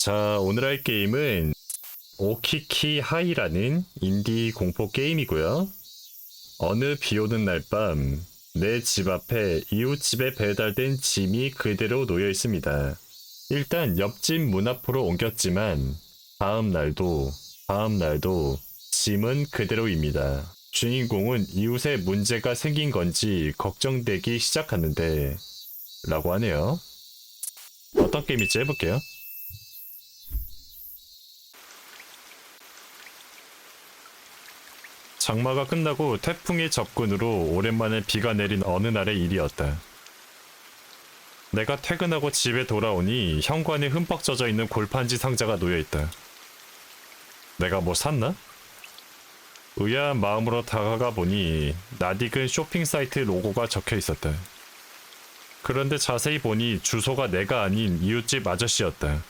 자, 오늘 할 게임은 오키키 하이라는 인디 공포 게임이고요. 어느 비 오는 날 밤, 내 집 앞에 이웃집에 배달된 짐이 그대로 놓여 있습니다. 일단 옆집 문 앞으로 옮겼지만 다음 날도 짐은 그대로입니다. 주인공은 이웃에 문제가 생긴 건지 걱정되기 시작하는데 라고 하네요. 어떤 게임일지 해볼게요. 장마가 끝나고 태풍의 접근으로 오랜만에 비가 내린 어느 날의 일이었다. 내가 퇴근하고 집에 돌아오니 현관에 흠뻑 젖어 있는 골판지 상자가 놓여 있다. 내가 뭐 샀나? 의아한 마음으로 다가가 보니 낯익은 쇼핑 사이트 로고가 적혀 있었다. 그런데 자세히 보니 주소가 내가 아닌 이웃집 아저씨였다.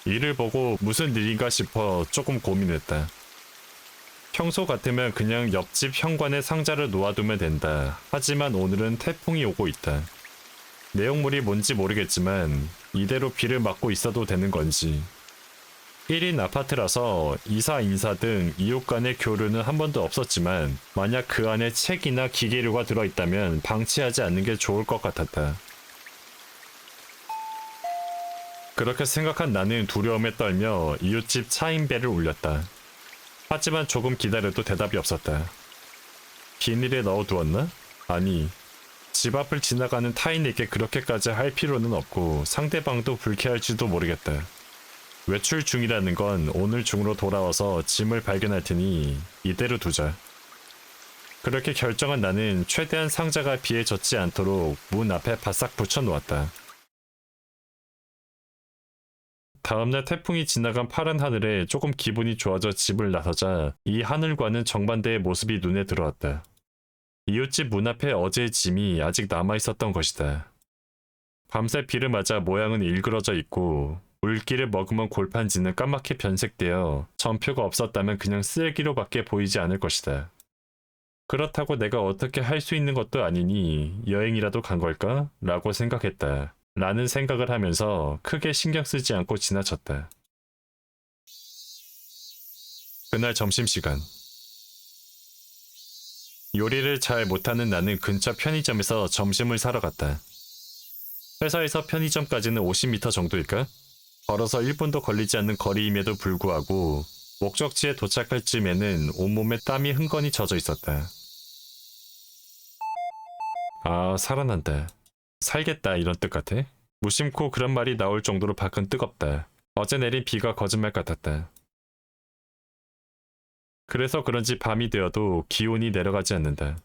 이를 보고 무슨 일인가 싶어 조금 고민했다. 평소 같으면 그냥 옆집 현관에 상자를 놓아두면 된다. 하지만 오늘은 태풍이 오고 있다. 내용물이 뭔지 모르겠지만 이대로 비를 맞고 있어도 되는 건지. 1인 아파트라서 이사 인사 등 이웃 간의 교류는 한 번도 없었지만 만약 그 안에 책이나 기계류가 들어있다면 방치하지 않는 게 좋을 것 같았다. 그렇게 생각한 나는 두려움에 떨며 이웃집 차인벨을 울렸다. 하지만 조금 기다려도 대답이 없었다. 비닐에 넣어두었나? 아니, 집 앞을 지나가는 타인에게 그렇게까지 할 필요는 없고 상대방도 불쾌할지도 모르겠다. 외출 중이라는 건 오늘 중으로 돌아와서 짐을 발견할 테니 이대로 두자. 그렇게 결정한 나는 최대한 상자가 비에 젖지 않도록 문 앞에 바싹 붙여놓았다. 다음날 태풍이 지나간 파란 하늘에 조금 기분이 좋아져 집을 나서자 이 하늘과는 정반대의 모습이 눈에 들어왔다. 이웃집 문 앞에 어제의 짐이 아직 남아있었던 것이다. 밤새 비를 맞아 모양은 일그러져 있고 물기를 머금은 골판지는 까맣게 변색되어 전표가 없었다면 그냥 쓰레기로밖에 보이지 않을 것이다. 그렇다고 내가 어떻게 할 수 있는 것도 아니니 여행이라도 간 걸까? 라고 생각했다. 라는 생각을 하면서 크게 신경 쓰지 않고 지나쳤다. 그날 점심시간. 요리를 잘 못하는 나는 근처 편의점에서 점심을 사러 갔다. 회사에서 편의점까지는 50m 정도일까? 걸어서 1분도 걸리지 않는 거리임에도 불구하고 목적지에 도착할 즈음에는 온몸에 땀이 흥건히 젖어 있었다. 아, 살아난다. 살겠다 이런 뜻 같아. 무심코 그런 말이 나올 정도로 밖은 뜨겁다. 어제 내린 비가 거짓말 같았다. 그래서 그런지 밤이 되어도 기온이 내려가지 않는다.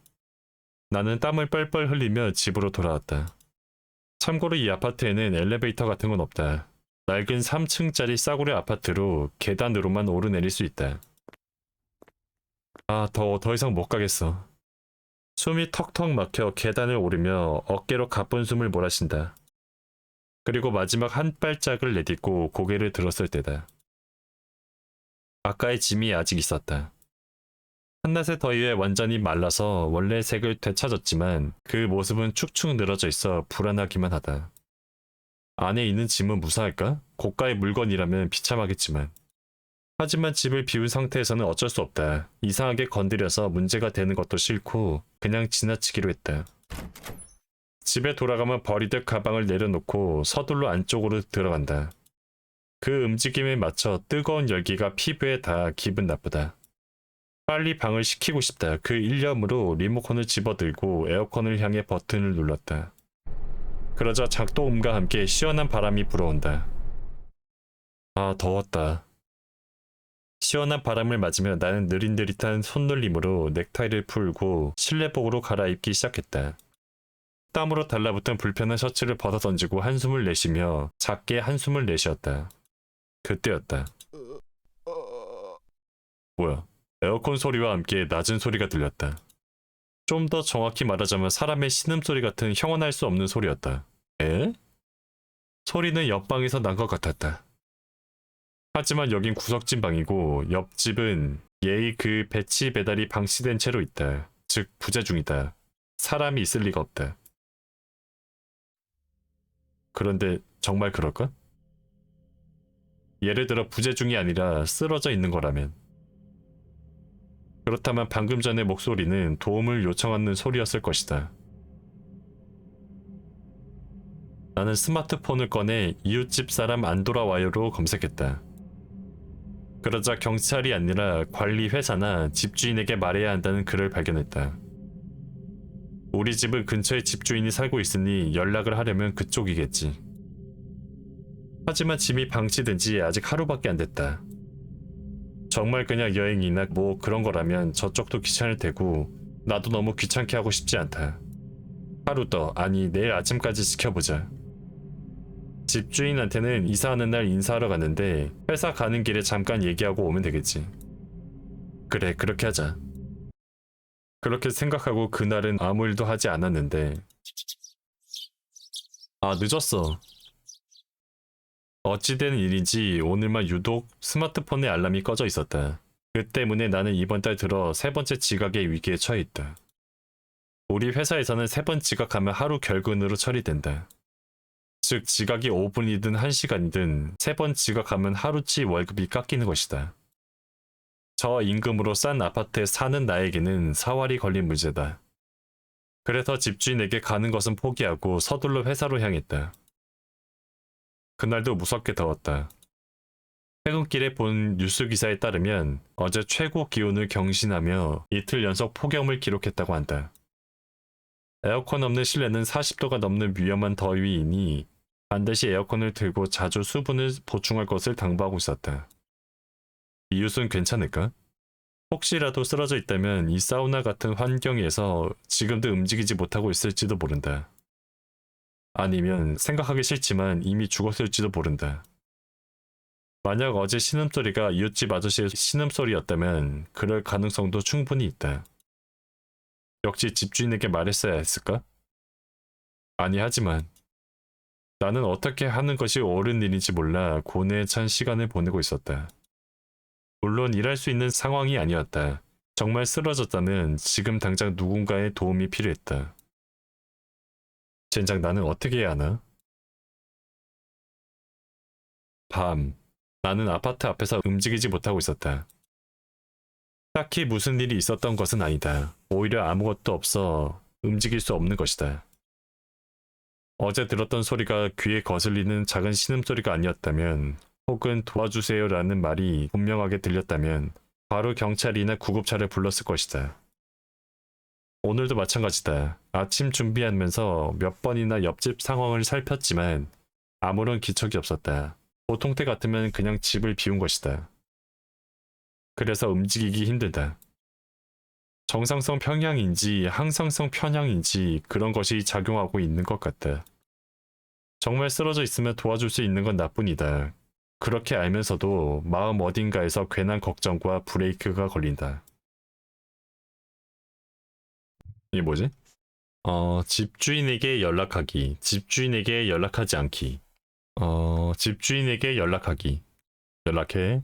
나는 땀을 뻘뻘 흘리며 집으로 돌아왔다. 참고로 이 아파트에는 엘리베이터 같은 건 없다. 낡은 3층짜리 싸구려 아파트로 계단으로만 오르내릴 수 있다. 아, 더 이상 못 가겠어. 숨이 턱턱 막혀 계단을 오르며 어깨로 가쁜 숨을 몰아쉰다. 그리고 마지막 한 발짝을 내딛고 고개를 들었을 때다. 아까의 짐이 아직 있었다. 한낮의 더위에 완전히 말라서 원래 색을 되찾았지만 그 모습은 축축 늘어져 있어 불안하기만 하다. 안에 있는 짐은 무사할까? 고가의 물건이라면 비참하겠지만. 하지만 집을 비운 상태에서는 어쩔 수 없다. 이상하게 건드려서 문제가 되는 것도 싫고 그냥 지나치기로 했다. 집에 돌아가면 버리듯 가방을 내려놓고 서둘러 안쪽으로 들어간다. 그 움직임에 맞춰 뜨거운 열기가 피부에 닿아 기분 나쁘다. 빨리 방을 식히고 싶다. 그 일념으로 리모컨을 집어들고 에어컨을 향해 버튼을 눌렀다. 그러자 작동음과 함께 시원한 바람이 불어온다. 아, 더웠다. 시원한 바람을 맞으며 나는 느릿느릿한 손놀림으로 넥타이를 풀고 실내복으로 갈아입기 시작했다. 땀으로 달라붙은 불편한 셔츠를 벗어 던지고 한숨을 내쉬며 작게 한숨을 내쉬었다. 그때였다. 뭐야? 에어컨 소리와 함께 낮은 소리가 들렸다. 좀 더 정확히 말하자면 사람의 신음소리 같은 형언할 수 없는 소리였다. 에? 소리는 옆방에서 난 것 같았다. 하지만 여긴 구석진 방이고 옆집은 예의 그 배치 배달이 방치된 채로 있다. 즉 부재 중이다. 사람이 있을 리가 없다. 그런데 정말 그럴까? 예를 들어 부재중이 아니라 쓰러져 있는 거라면. 그렇다면 방금 전의 목소리는 도움을 요청하는 소리였을 것이다. 나는 스마트폰을 꺼내 이웃집 사람 안 돌아와요로 검색했다. 그러자 경찰이 아니라 관리 회사나 집주인에게 말해야 한다는 글을 발견했다. 우리 집은 근처에 집주인이 살고 있으니 연락을 하려면 그쪽이겠지. 하지만 짐이 방치된 지 아직 하루밖에 안 됐다. 정말 그냥 여행이나 뭐 그런 거라면 저쪽도 귀찮을 테고 나도 너무 귀찮게 하고 싶지 않다. 하루 더, 아니 내일 아침까지 지켜보자. 집주인한테는 이사하는 날 인사하러 갔는데 회사 가는 길에 잠깐 얘기하고 오면 되겠지. 그래, 그렇게 하자. 그렇게 생각하고 그날은 아무 일도 하지 않았는데 늦었어. 어찌된 일인지 오늘만 유독 스마트폰의 알람이 꺼져 있었다. 그 때문에 나는 이번 달 들어 세 번째 지각의 위기에 처해 있다. 우리 회사에서는 세 번 지각하면 하루 결근으로 처리된다. 즉 지각이 5분이든 1시간이든 세 번 지각하면 하루치 월급이 깎이는 것이다. 저 임금으로 싼 아파트에 사는 나에게는 사활이 걸린 문제다. 그래서 집주인에게 가는 것은 포기하고 서둘러 회사로 향했다. 그날도 무섭게 더웠다. 퇴근길에 본 뉴스 기사에 따르면 어제 최고 기온을 경신하며 이틀 연속 폭염을 기록했다고 한다. 에어컨 없는 실내는 40도가 넘는 위험한 더위이니 반드시 에어컨을 틀고 자주 수분을 보충할 것을 당부하고 있었다. 이웃은 괜찮을까? 혹시라도 쓰러져 있다면 이 사우나 같은 환경에서 지금도 움직이지 못하고 있을지도 모른다. 아니면 생각하기 싫지만 이미 죽었을지도 모른다. 만약 어제 신음소리가 이웃집 아저씨의 신음소리였다면 그럴 가능성도 충분히 있다. 역시 집주인에게 말했어야 했을까? 아니 하지만 나는 어떻게 하는 것이 옳은 일인지 몰라 고뇌에 찬 시간을 보내고 있었다. 물론 일할 수 있는 상황이 아니었다. 정말 쓰러졌다면 지금 당장 누군가의 도움이 필요했다. 젠장 나는 어떻게 해야 하나? 밤. 나는 아파트 앞에서 움직이지 못하고 있었다. 딱히 무슨 일이 있었던 것은 아니다. 오히려 아무것도 없어 움직일 수 없는 것이다. 어제 들었던 소리가 귀에 거슬리는 작은 신음소리가 아니었다면 혹은 도와주세요라는 말이 분명하게 들렸다면 바로 경찰이나 구급차를 불렀을 것이다. 오늘도 마찬가지다. 아침 준비하면서 몇 번이나 옆집 상황을 살폈지만 아무런 기척이 없었다. 보통 때 같으면 그냥 집을 비운 것이다. 그래서 움직이기 힘들다. 정상성 평양인지 항상성 편향인지 그런 것이 작용하고 있는 것 같다. 정말 쓰러져 있으면 도와줄 수 있는 건 나뿐이다. 그렇게 알면서도 마음 어딘가에서 괜한 걱정과 브레이크가 걸린다. 이게 뭐지? 집주인에게 연락하기, 집주인에게 연락하지 않기. 집주인에게 연락하기. 연락해.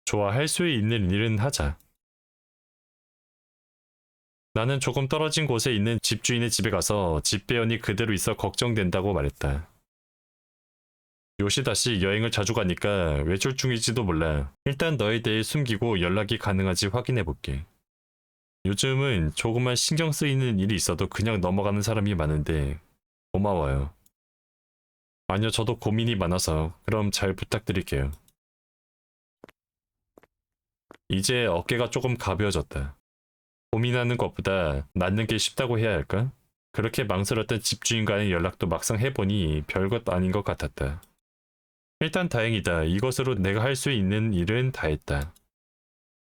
좋아, 할 수 있는 일은 하자. 나는 조금 떨어진 곳에 있는 집주인의 집에 가서 집배원이 그대로 있어 걱정된다고 말했다. 요시다 씨 여행을 자주 가니까 외출 중일지도 몰라. 일단 너에 대해 숨기고 연락이 가능한지 확인해 볼게. 요즘은 조금만 신경 쓰이는 일이 있어도 그냥 넘어가는 사람이 많은데 고마워요. 아니요, 저도 고민이 많아서 그럼 잘 부탁드릴게요. 이제 어깨가 조금 가벼워졌다. 고민하는 것보다 낫는 게 쉽다고 해야 할까? 그렇게 망설였던 집주인과의 연락도 막상 해보니 별것 아닌 것 같았다. 일단 다행이다. 이것으로 내가 할 수 있는 일은 다 했다.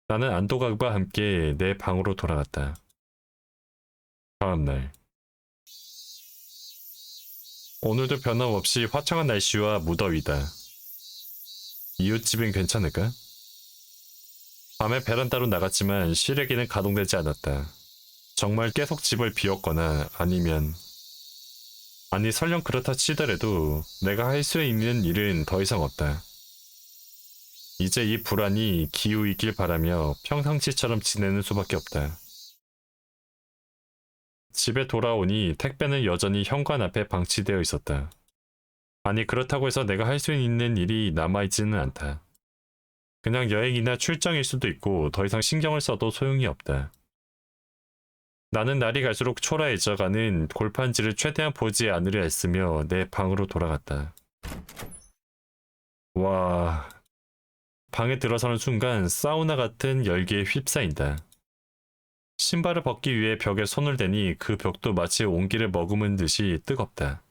나는 안도감과 함께 내 방으로 돌아갔다. 다음날. 오늘도 변함없이 화창한 날씨와 무더위다. 이웃집은 괜찮을까? 밤에 베란다로 나갔지만 실외기는 가동되지 않았다. 정말 계속 집을 비웠거나 아니 설령 그렇다 치더라도 내가 할 수 있는 일은 더 이상 없다. 이제 이 불안이 기우이길 바라며 평상시처럼 지내는 수밖에 없다. 집에 돌아오니 택배는 여전히 현관 앞에 방치되어 있었다. 아니 그렇다고 해서 내가 할 수 있는 일이 남아있지는 않다. 그냥 여행이나 출장일 수도 있고 더 이상 신경을 써도 소용이 없다. 나는 날이 갈수록 초라해져가는 골판지를 최대한 보지 않으려 했으며 내 방으로 돌아갔다. 와... 방에 들어서는 순간 사우나 같은 열기에 휩싸인다. 신발을 벗기 위해 벽에 손을 대니 그 벽도 마치 온기를 머금은 듯이 뜨겁다.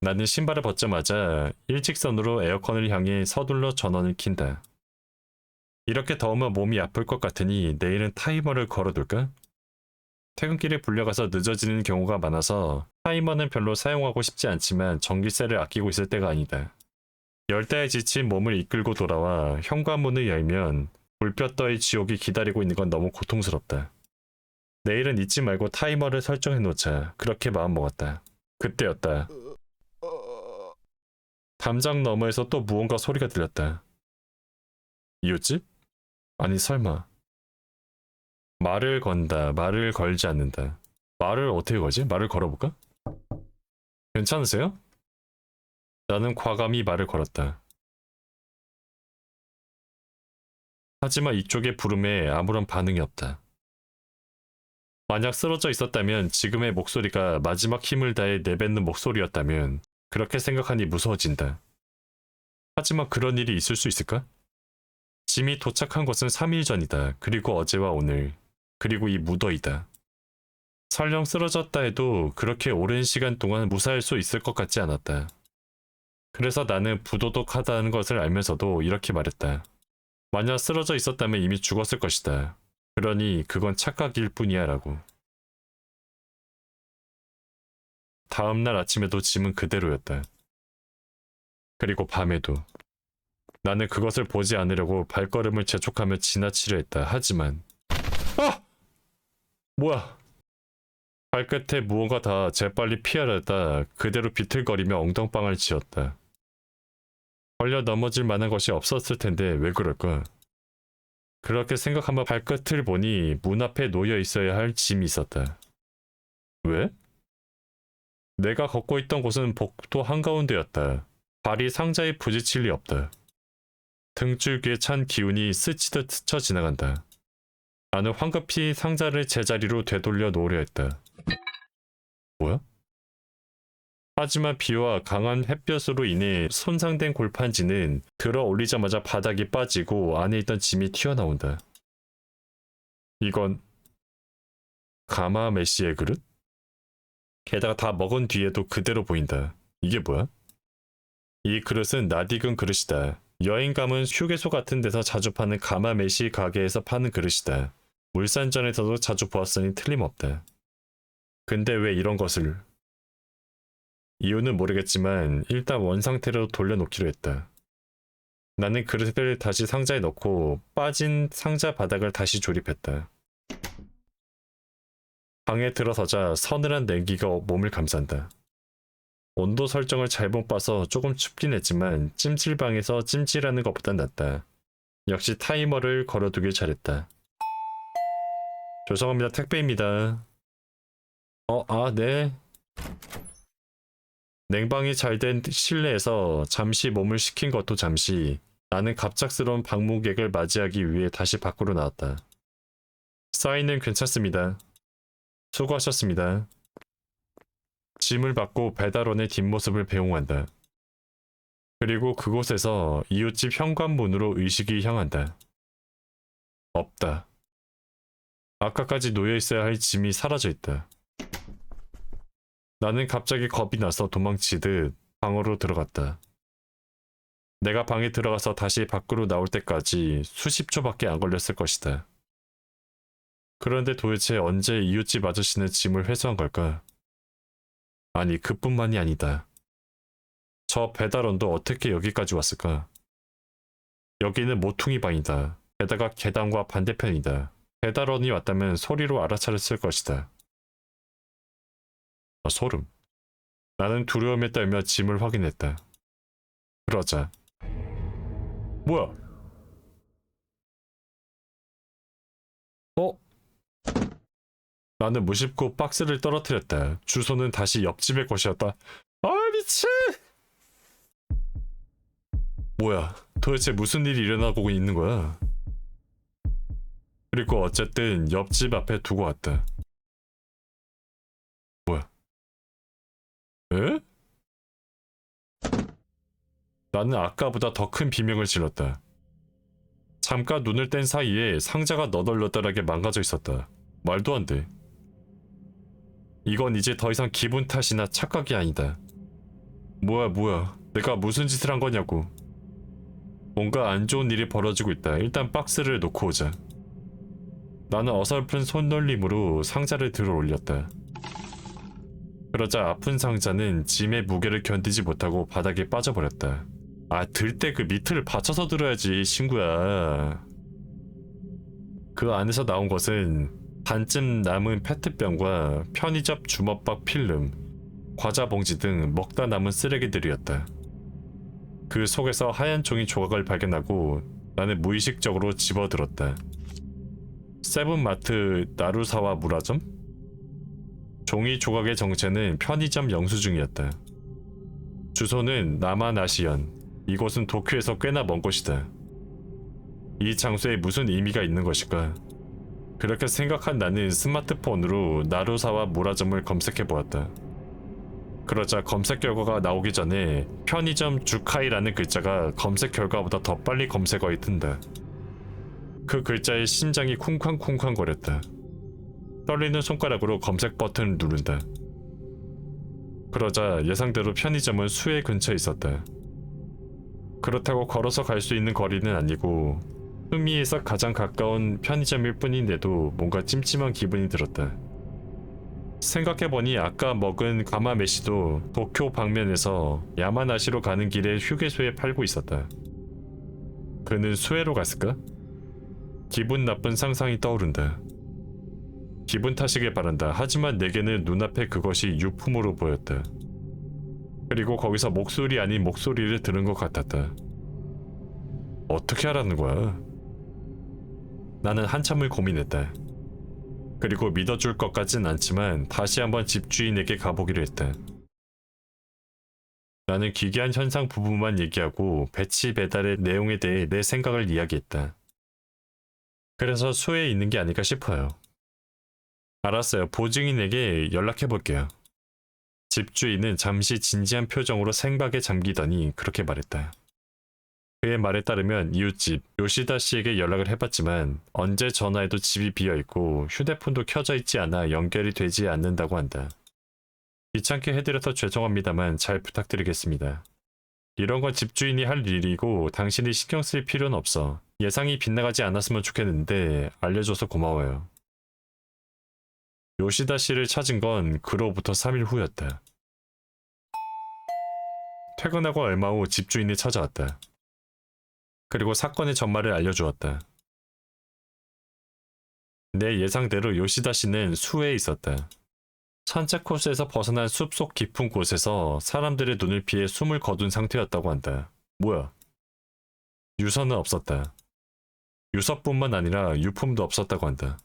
나는 신발을 벗자마자 일직선으로 에어컨을 향해 서둘러 전원을 킨다. 이렇게 더우면 몸이 아플 것 같으니 내일은 타이머를 걸어둘까? 퇴근길에 불려가서 늦어지는 경우가 많아서 타이머는 별로 사용하고 싶지 않지만 전기세를 아끼고 있을 때가 아니다. 열대에 지친 몸을 이끌고 돌아와 현관문을 열면 불볕더위 지옥이 기다리고 있는 건 너무 고통스럽다. 내일은 잊지 말고 타이머를 설정해 놓자. 그렇게 마음먹었다. 그때였다. 담장 너머에서 또 무언가 소리가 들렸다. 이웃집? 아니 설마. 말을 건다. 말을 걸지 않는다. 말을 어떻게 걸지? 말을 걸어볼까? 괜찮으세요? 나는 과감히 말을 걸었다. 하지만 이쪽의 부름에 아무런 반응이 없다. 만약 쓰러져 있었다면 지금의 목소리가 마지막 힘을 다해 내뱉는 목소리였다면 그렇게 생각하니 무서워진다. 하지만 그런 일이 있을 수 있을까? 짐이 도착한 것은 3일 전이다. 그리고 어제와 오늘. 그리고 이 무더위다. 설령 쓰러졌다 해도 그렇게 오랜 시간 동안 무사할 수 있을 것 같지 않았다. 그래서 나는 부도덕하다는 것을 알면서도 이렇게 말했다. 만약 쓰러져 있었다면 이미 죽었을 것이다. 그러니 그건 착각일 뿐이야 라고. 다음날 아침에도 짐은 그대로였다. 그리고 밤에도. 나는 그것을 보지 않으려고 발걸음을 재촉하며 지나치려 했다. 하지만 아! 뭐야? 발끝에 무언가 다 재빨리 피하려다 그대로 비틀거리며 엉덩방아를 찧었다. 걸려 넘어질 만한 것이 없었을 텐데 왜 그럴까? 그렇게 생각하며 발끝을 보니 문 앞에 놓여 있어야 할 짐이 있었다. 왜? 내가 걷고 있던 곳은 복도 한가운데였다. 발이 상자에 부딪힐 리 없다. 등줄기에 찬 기운이 스치듯 스쳐 지나간다. 나는 황급히 상자를 제자리로 되돌려 놓으려 했다. 뭐야? 하지만 비와 강한 햇볕으로 인해 손상된 골판지는 들어 올리자마자 바닥이 빠지고 안에 있던 짐이 튀어나온다. 이건 가마 메시의 그릇? 게다가 다 먹은 뒤에도 그대로 보인다. 이게 뭐야? 이 그릇은 낯익은 그릇이다. 여행 가면 휴게소 같은 데서 자주 파는 가마 메시 가게에서 파는 그릇이다. 물산전에서도 자주 보았으니 틀림없다. 근데 왜 이런 것을? 이유는 모르겠지만 일단 원상태로 돌려놓기로 했다. 나는 그릇을 다시 상자에 넣고 빠진 상자 바닥을 다시 조립했다. 방에 들어서자 서늘한 냉기가 몸을 감싼다. 온도 설정을 잘못 봐서 조금 춥긴 했지만 찜질방에서 찜질하는 것보단 낫다. 역시 타이머를 걸어두길 잘했다. 죄송합니다. 택배입니다. 네. 냉방이 잘 된 실내에서 잠시 몸을 식힌 것도 잠시 나는 갑작스러운 방문객을 맞이하기 위해 다시 밖으로 나왔다. 사인은 괜찮습니다. 수고하셨습니다. 짐을 받고 배달원의 뒷모습을 배웅한다. 그리고 그곳에서 이웃집 현관문으로 의식이 향한다. 없다. 아까까지 놓여있어야 할 짐이 사라져 있다. 나는 갑자기 겁이 나서 도망치듯 방으로 들어갔다. 내가 방에 들어가서 다시 밖으로 나올 때까지 수십 초밖에 안 걸렸을 것이다. 그런데 도대체 언제 이웃집 아저씨는 짐을 회수한 걸까? 아니, 그뿐만이 아니다. 저 배달원도 어떻게 여기까지 왔을까? 여기는 모퉁이 방이다. 게다가 계단과 반대편이다. 배달원이 왔다면 소리로 알아차렸을 것이다. 소름. 나는 두려움에 떨며 짐을 확인했다. 그러자 뭐야? 나는 무심코 박스를 떨어뜨렸다. 주소는 다시 옆집의 것이었다. 아 미친! 뭐야, 도대체 무슨 일이 일어나고 있는 거야? 그리고 어쨌든 옆집 앞에 두고 왔다. 뭐야? 에? 나는 아까보다 더 큰 비명을 질렀다. 잠깐 눈을 뗀 사이에 상자가 너덜너덜하게 망가져 있었다. 말도 안 돼. 이건 이제 더 이상 기분 탓이나 착각이 아니다. 뭐야. 내가 무슨 짓을 한 거냐고. 뭔가 안 좋은 일이 벌어지고 있다. 일단 박스를 놓고 오자. 나는 어설픈 손놀림으로 상자를 들어 올렸다. 그러자 아픈 상자는 짐의 무게를 견디지 못하고 바닥에 빠져버렸다. 들 때 그 밑을 받쳐서 들어야지, 친구야. 그 안에서 나온 것은 반쯤 남은 페트병과 편의점 주먹밥 필름, 과자 봉지 등 먹다 남은 쓰레기들이었다. 그 속에서 하얀 종이 조각을 발견하고 나는 무의식적으로 집어들었다. 세븐마트 나루사와 무라점? 종이 조각의 정체는 편의점 영수증이었다. 주소는 나마나시현. 이곳은 도쿄에서 꽤나 먼 곳이다. 이 장소에 무슨 의미가 있는 것일까? 그렇게 생각한 나는 스마트폰으로 나루사와 무라점을 검색해 보았다. 그러자 검색 결과가 나오기 전에 편의점 주카이라는 글자가 검색 결과보다 더 빨리 검색어에 뜬다. 그 글자에 심장이 쿵쾅쿵쾅 거렸다. 떨리는 손가락으로 검색 버튼을 누른다. 그러자 예상대로 편의점은 수해 근처에 있었다. 그렇다고 걸어서 갈 수 있는 거리는 아니고 흠이에서 가장 가까운 편의점일 뿐인데도 뭔가 찜찜한 기분이 들었다. 생각해보니 아까 먹은 가마메시도 도쿄 방면에서 야마나시로 가는 길에 휴게소에 팔고 있었다. 그는 수해로 갔을까? 기분 나쁜 상상이 떠오른다. 기분 탓이길 바란다. 하지만 내게는 눈앞에 그것이 유품으로 보였다. 그리고 거기서 목소리 아닌 목소리를 들은 것 같았다. 어떻게 하라는 거야? 나는 한참을 고민했다. 그리고 믿어줄 것 같진 않지만 다시 한번 집주인에게 가보기로 했다. 나는 기괴한 현상 부분만 얘기하고 배치 배달의 내용에 대해 내 생각을 이야기했다. 그래서 수해에 있는 게 아닐까 싶어요. 알았어요. 보증인에게 연락해볼게요. 집주인은 잠시 진지한 표정으로 생각에 잠기더니 그렇게 말했다. 그의 말에 따르면 이웃집 요시다 씨에게 연락을 해봤지만 언제 전화해도 집이 비어있고 휴대폰도 켜져 있지 않아 연결이 되지 않는다고 한다. 귀찮게 해드려서 죄송합니다만 잘 부탁드리겠습니다. 이런 건 집주인이 할 일이고 당신이 신경 쓸 필요는 없어. 예상이 빗나가지 않았으면 좋겠는데 알려줘서 고마워요. 요시다 씨를 찾은 건 그로부터 3일 후였다. 퇴근하고 얼마 후 집주인이 찾아왔다. 그리고 사건의 전말을 알려주었다. 내 예상대로 요시다 씨는 수해에 있었다. 산책 코스에서 벗어난 숲속 깊은 곳에서 사람들의 눈을 피해 숨을 거둔 상태였다고 한다. 뭐야? 유서는 없었다. 유서뿐만 아니라 유품도 없었다고 한다.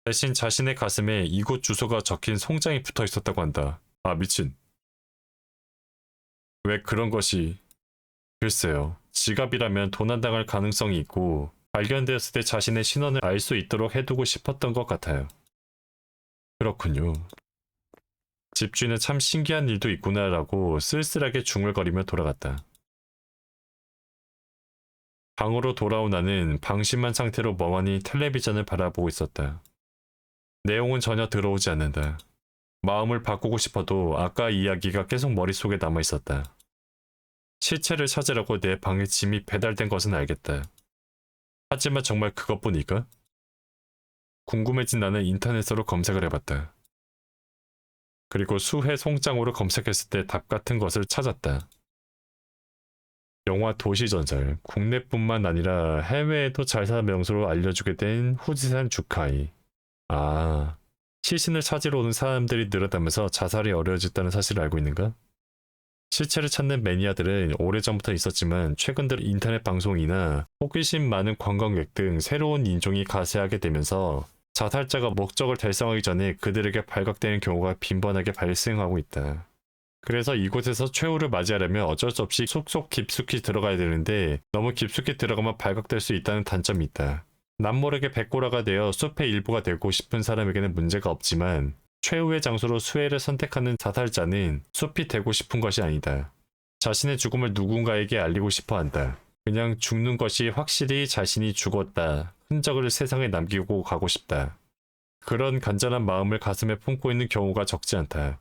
대신 자신의 가슴에 이곳 주소가 적힌 송장이 붙어 있었다고 한다. 미친. 왜 그런 것이... 글쎄요. 지갑이라면 도난당할 가능성이 있고 발견되었을 때 자신의 신원을 알 수 있도록 해두고 싶었던 것 같아요. 그렇군요. 집주인은 참 신기한 일도 있구나라고 쓸쓸하게 중얼거리며 돌아갔다. 방으로 돌아온 나는 방심한 상태로 멍하니 텔레비전을 바라보고 있었다. 내용은 전혀 들어오지 않는다. 마음을 바꾸고 싶어도 아까 이야기가 계속 머릿속에 남아있었다. 시체를 찾으라고 내 방에 짐이 배달된 것은 알겠다. 하지만 정말 그것뿐일까? 궁금해진 나는 인터넷으로 검색을 해봤다. 그리고 수해 송장으로 검색했을 때 답 같은 것을 찾았다. 영화 도시전설, 국내뿐만 아니라 해외에도 잘 사는 명소로 알려주게 된 후지산 주카이. 시신을 찾으러 오는 사람들이 늘어나면서 자살이 어려워졌다는 사실을 알고 있는가? 시체를 찾는 매니아들은 오래전부터 있었지만 최근 들어 인터넷 방송이나 호기심 많은 관광객 등 새로운 인종이 가세하게 되면서 자살자가 목적을 달성하기 전에 그들에게 발각되는 경우가 빈번하게 발생하고 있다. 그래서 이곳에서 최후를 맞이하려면 어쩔 수 없이 쏙쏙 깊숙이 들어가야 되는데 너무 깊숙이 들어가면 발각될 수 있다는 단점이 있다. 남모르게 백고라가 되어 숲의 일부가 되고 싶은 사람에게는 문제가 없지만 최후의 장소로 수혜를 선택하는 자살자는 숲이 되고 싶은 것이 아니다. 자신의 죽음을 누군가에게 알리고 싶어 한다. 그냥 죽는 것이 확실히 자신이 죽었다. 흔적을 세상에 남기고 가고 싶다. 그런 간절한 마음을 가슴에 품고 있는 경우가 적지 않다.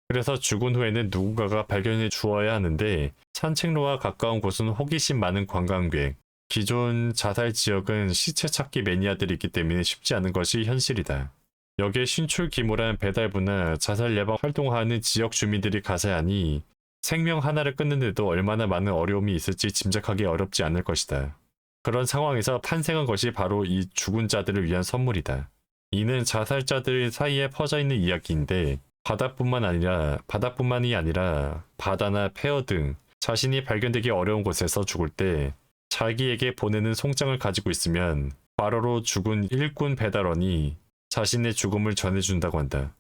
그래서 죽은 후에는 누군가가 발견해 주어야 하는데 산책로와 가까운 곳은 호기심 많은 관광객, 기존 자살 지역은 시체 찾기 매니아들이 있기 때문에 쉽지 않은 것이 현실이다. 여기에 신출기몰한 배달부나 자살 예방 활동하는 지역 주민들이 가세하니 생명 하나를 끊는데도 얼마나 많은 어려움이 있을지 짐작하기 어렵지 않을 것이다. 그런 상황에서 탄생한 것이 바로 이 죽은 자들을 위한 선물이다. 이는 자살자들 사이에 퍼져있는 이야기인데 바다뿐만이 아니라 바다나 폐허 등 자신이 발견되기 어려운 곳에서 죽을 때 자기에게 보내는 송장을 가지고 있으면 과로로 죽은 일꾼 배달원이 자신의 죽음을 전해준다고 한다.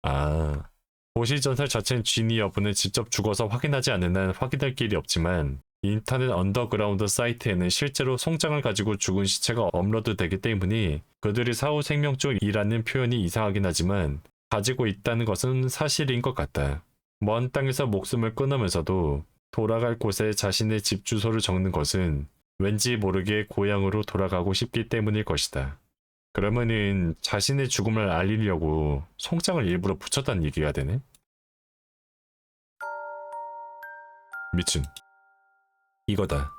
아, 도시전설 자체는 진위 여부는 직접 죽어서 확인하지 않는 한 확인할 길이 없지만 인터넷 언더그라운드 사이트에는 실제로 송장을 가지고 죽은 시체가 업로드되기 때문에 그들이 사후 생명줄이라는 표현이 이상하긴 하지만 가지고 있다는 것은 사실인 것 같다. 먼 땅에서 목숨을 끊으면서도 돌아갈 곳에 자신의 집 주소를 적는 것은 왠지 모르게 고향으로 돌아가고 싶기 때문일 것이다. 그러면은 자신의 죽음을 알리려고 송장을 일부러 붙였다는 얘기가 되네? 미친. 이거다.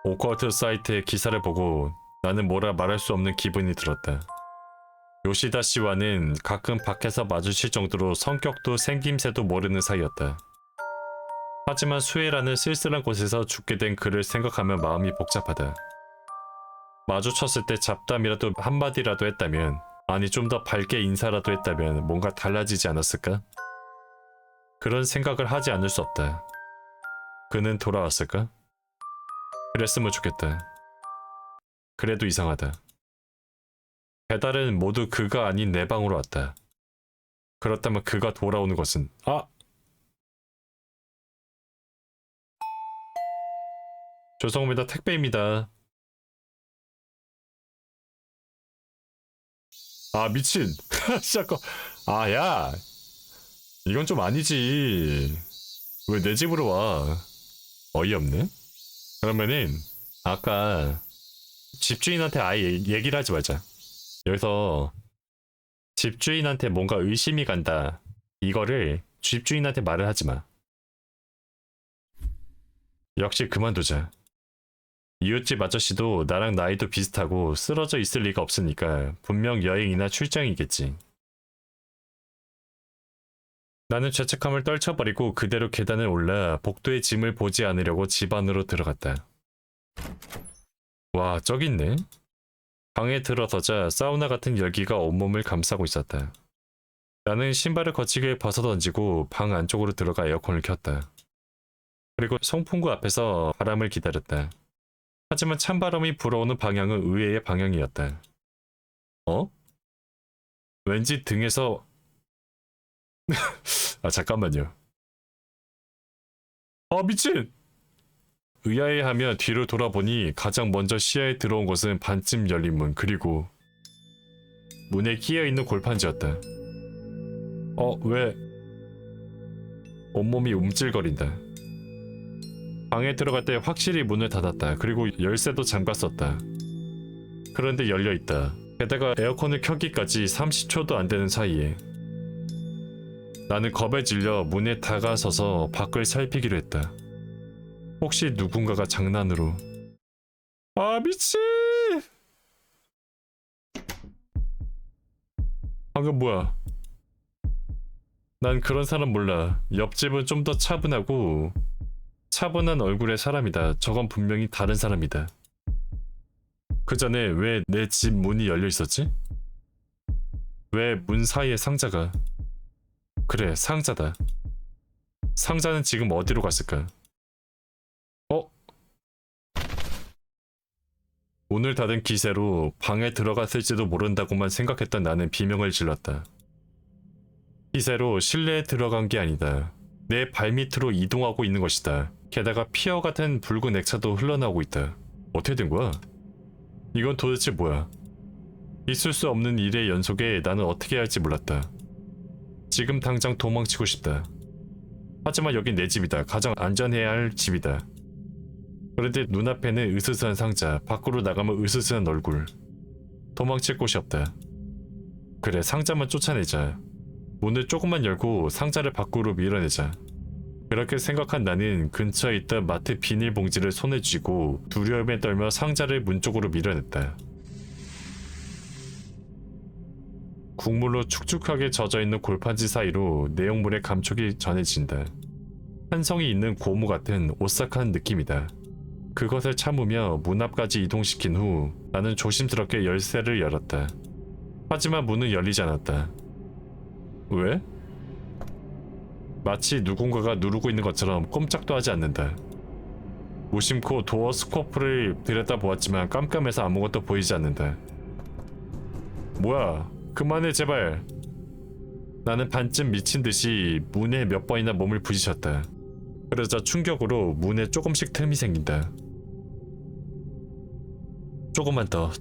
오컬트 사이트의 기사를 보고 나는 뭐라 말할 수 없는 기분이 들었다. 요시다 씨와는 가끔 밖에서 마주칠 정도로 성격도 생김새도 모르는 사이였다. 하지만 수혜라는 쓸쓸한 곳에서 죽게 된 그를 생각하면 마음이 복잡하다. 마주쳤을 때 잡담이라도 한마디라도 했다면, 아니 좀 더 밝게 인사라도 했다면 뭔가 달라지지 않았을까? 그런 생각을 하지 않을 수 없다. 그는 돌아왔을까? 그랬으면 좋겠다. 그래도 이상하다. 배달은 모두 그가 아닌 내 방으로 왔다. 그렇다면 그가 돌아오는 것은 죄송합니다. 택배입니다. 미친. 시작거. 야. 이건 좀 아니지. 왜 내 집으로 와? 어이없네. 그러면은 아까 집주인한테 아예 얘기를 하지 말자. 여기서 집주인한테 뭔가 의심이 간다. 이거를 집주인한테 말을 하지 마. 역시 그만두자. 이웃집 아저씨도 나랑 나이도 비슷하고 쓰러져 있을 리가 없으니까 분명 여행이나 출장이겠지. 나는 죄책감을 떨쳐버리고 그대로 계단을 올라 복도의 짐을 보지 않으려고 집 안으로 들어갔다. 와, 저기 있네. 방에 들어서자 사우나 같은 열기가 온몸을 감싸고 있었다. 나는 신발을 거치게 벗어던지고 방 안쪽으로 들어가 에어컨을 켰다. 그리고 송풍구 앞에서 바람을 기다렸다. 하지만 찬바람이 불어오는 방향은 의외의 방향이었다. 왠지 등에서 잠깐만요. 미친! 의아해하며 뒤로 돌아보니 가장 먼저 시야에 들어온 것은 반쯤 열린 문, 그리고 문에 끼어있는 골판지였다. 왜? 온몸이 움찔거린다. 방에 들어갈 때 확실히 문을 닫았다. 그리고 열쇠도 잠갔었다. 그런데 열려있다. 게다가 에어컨을 켜기까지 30초도 안 되는 사이에 나는 겁에 질려 문에 다가서서 밖을 살피기로 했다. 혹시 누군가가 장난으로 미친! 방금 뭐야? 난 그런 사람 몰라. 옆집은 좀 더 차분하고 차분한 얼굴의 사람이다. 저건 분명히 다른 사람이다. 그 전에 왜 내 집 문이 열려 있었지? 왜 문 사이에 상자가? 그래, 상자다. 상자는 지금 어디로 갔을까? 문을 닫은 기세로 방에 들어갔을지도 모른다고만 생각했던 나는 비명을 질렀다. 기세로 실내에 들어간 게 아니다. 내 발밑으로 이동하고 있는 것이다. 게다가 피어 같은 붉은 액차도 흘러나오고 있다. 어떻게 된 거야? 이건 도대체 뭐야? 있을 수 없는 일의 연속에 나는 어떻게 해야 할지 몰랐다. 지금 당장 도망치고 싶다. 하지만 여긴 내 집이다. 가장 안전해야 할 집이다. 그런데 눈앞에는 으스스한 상자, 밖으로 나가면 으스스한 얼굴. 도망칠 곳이 없다. 그래, 상자만 쫓아내자. 문을 조금만 열고 상자를 밖으로 밀어내자. 그렇게 생각한 나는 근처에 있던 마트 비닐봉지를 손에 쥐고 두려움에 떨며 상자를 문 쪽으로 밀어냈다. 국물로 축축하게 젖어있는 골판지 사이로 내용물의 감촉이 전해진다. 한성이 있는 고무 같은 오싹한 느낌이다. 그것을 참으며 문 앞까지 이동시킨 후 나는 조심스럽게 열쇠를 열었다. 하지만 문은 열리지 않았다. 왜? 마치 누군가가 누르고 있는 것처럼 꼼짝도 하지 않는다. 무심코 도어 스코프를 들여다보았지만 깜깜해서 아무것도 보이지 않는다. 뭐야? 그만해 제발. 나는 반쯤 미친 듯이 문에 몇 번이나 몸을 부딪혔다. 그러자 충격으로 문에 조금씩 틈이 생긴다.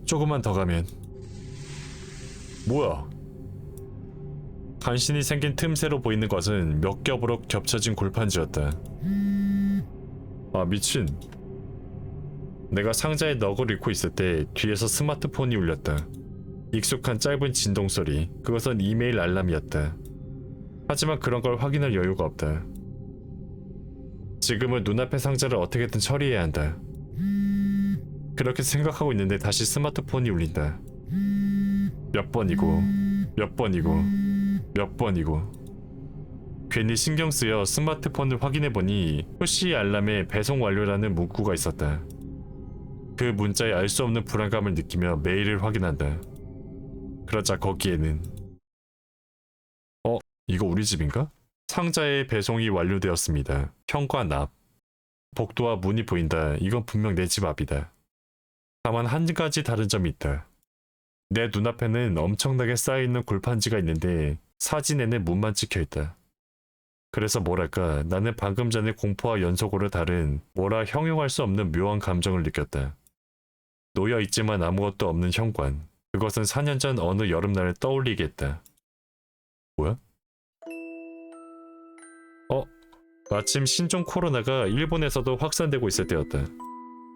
조금만 더 가면. 뭐야? 간신히 생긴 틈새로 보이는 것은 몇 겹으로 겹쳐진 골판지였다. 아 미친. 내가 상자에 넋을 잃고 있을 때 뒤에서 스마트폰이 울렸다. 익숙한 짧은 진동 소리. 그것은 이메일 알람이었다. 하지만 그런 걸 확인할 여유가 없다. 지금은 눈앞의 상자를 어떻게든 처리해야 한다. 그렇게 생각하고 있는데 다시 스마트폰이 울린다. 몇 번이고 몇 번이고 몇 번이고. 괜히 신경 쓰여 스마트폰을 확인해보니 푸시 알람에 배송 완료라는 문구가 있었다. 그 문자에 알 수 없는 불안감을 느끼며 메일을 확인한다. 그러자 거기에는 이거 우리 집인가? 상자의 배송이 완료되었습니다. 현관 앞. 복도와 문이 보인다. 이건 분명 내 집 앞이다. 다만 한 가지 다른 점이 있다. 내 눈앞에는 엄청나게 쌓여있는 골판지가 있는데 사진에는 문만 찍혀있다. 그래서 뭐랄까 나는 방금 전에 공포와 연속으로 다른 뭐라 형용할 수 없는 묘한 감정을 느꼈다. 놓여있지만 아무것도 없는 현관. 그것은 4년 전 어느 여름날을 떠올리게 했다. 뭐야? 마침 신종 코로나가 일본에서도 확산되고 있을 때였다.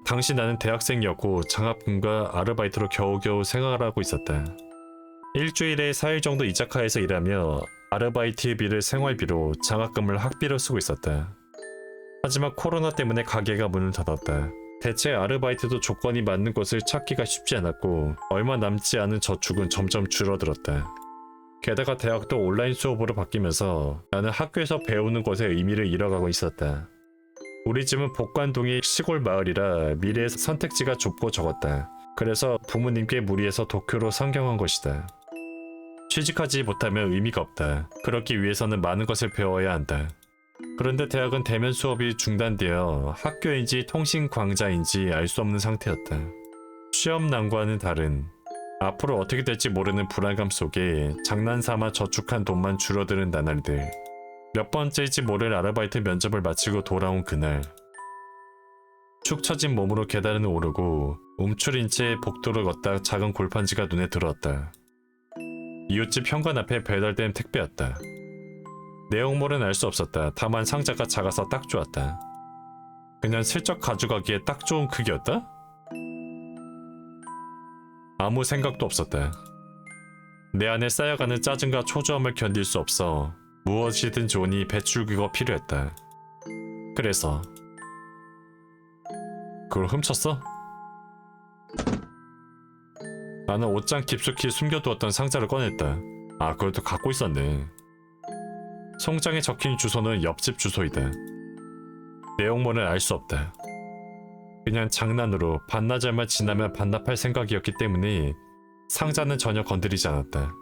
당시 나는 대학생이었고 장학금과 아르바이트로 겨우겨우 생활하고 있었다. 일주일에 4일 정도 이자카에서 일하며 아르바이트비를 생활비로 장학금을 학비로 쓰고 있었다. 하지만 코로나 때문에 가게가 문을 닫았다. 대체 아르바이트도 조건이 맞는 곳을 찾기가 쉽지 않았고 얼마 남지 않은 저축은 점점 줄어들었다. 게다가 대학도 온라인 수업으로 바뀌면서 나는 학교에서 배우는 것의 의미를 잃어가고 있었다. 우리 집은 복관동이 시골 마을이라 미래의 선택지가 좁고 적었다. 그래서 부모님께 무리해서 도쿄로 상경한 것이다. 취직하지 못하면 의미가 없다. 그렇기 위해서는 많은 것을 배워야 한다. 그런데 대학은 대면 수업이 중단되어 학교인지 통신광자인지 알 수 없는 상태였다. 시험 난과는 다른 앞으로 어떻게 될지 모르는 불안감 속에 장난삼아 저축한 돈만 줄어드는 나날들. 몇 번째일지 모를 아르바이트 면접을 마치고 돌아온 그날. 축 처진 몸으로 계단을 오르고 움츠린 채 복도를 걷다 작은 골판지가 눈에 들어왔다. 이웃집 현관 앞에 배달된 택배였다. 내용물은 알 수 없었다. 다만 상자가 작아서 딱 좋았다. 그냥 슬쩍 가져가기에 딱 좋은 크기였다? 아무 생각도 없었다. 내 안에 쌓여가는 짜증과 초조함을 견딜 수 없어 무엇이든 좋으니 배출구가 필요했다. 그래서 그걸 훔쳤어? 나는 옷장 깊숙이 숨겨두었던 상자를 꺼냈다. 아, 그걸 또 갖고 있었네. 송장에 적힌 주소는 옆집 주소이다. 내용물은 알 수 없다. 그냥 장난으로 반나절만 지나면 반납할 생각이었기 때문에 상자는 전혀 건드리지 않았다.